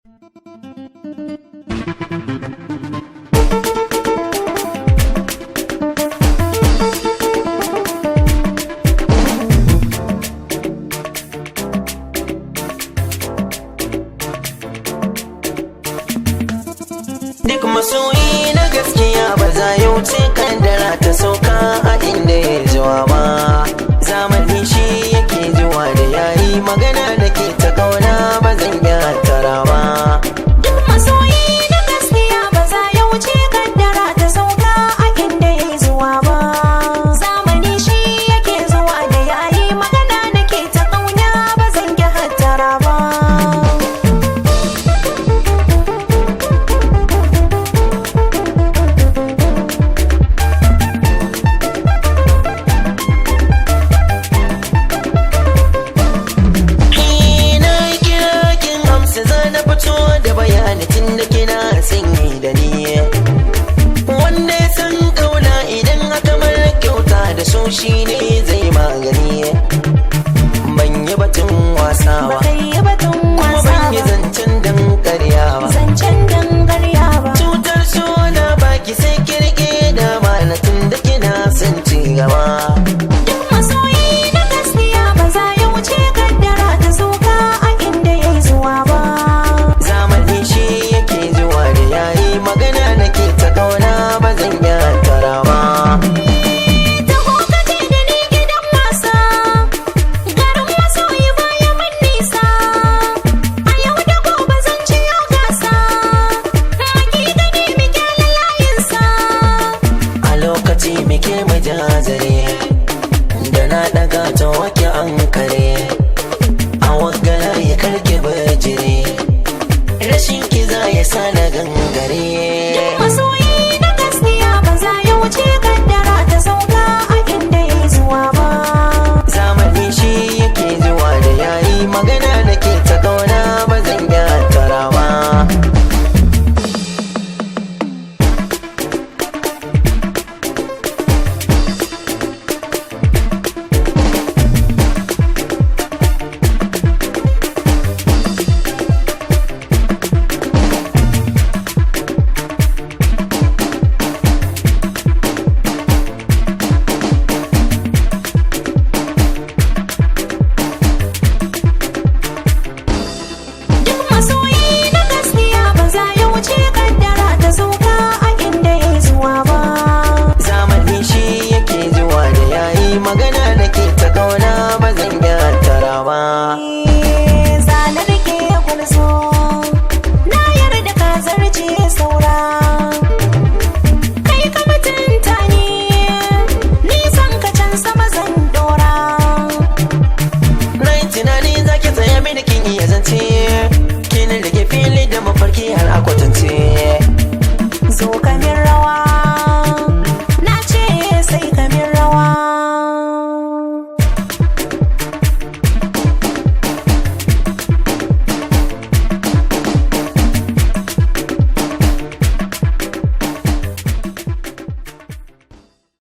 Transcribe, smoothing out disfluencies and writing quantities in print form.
Duk masoyi na gaskiya ba za ya wuce kaddara ta sauka a inda ya zuwa ba. Zamani shi yake zuwa da yayi magana da ke ta kauna ba zan iya tara ba. Duk masoyi na gaskiya ba za ya wuce kaddara ta sauka a inda ya zuwa ba. Zamani shi yake zuwa da yayi magana da ke ta kauna ba zan iya tara ba. Da bayani tun da kina sanye da ni wanda ya san kauna idan aka mara kyauta da so shi ne zai magani. Ban yi batun wasa ba kuma ban yi zancen dan karya ba. Cutar so na baki sai kirke da mana tun da kina son ci gaba. Duk masoyi na gaskiya ba za ya wuce kaddara ta sauka a inda ya zuwa ba. Magana nake ta kauna ba zan iya tara ba. Taho ka je da ni gidan wasa, garin masoyi baya mun nisa. A yau da gobe zan ciyo gasa, hakika ne muke layinsa. A lokaci muke majazare, da na daga ta wake an kare. A wagara ya karke bajire, rashin kiza ya sa na gangare.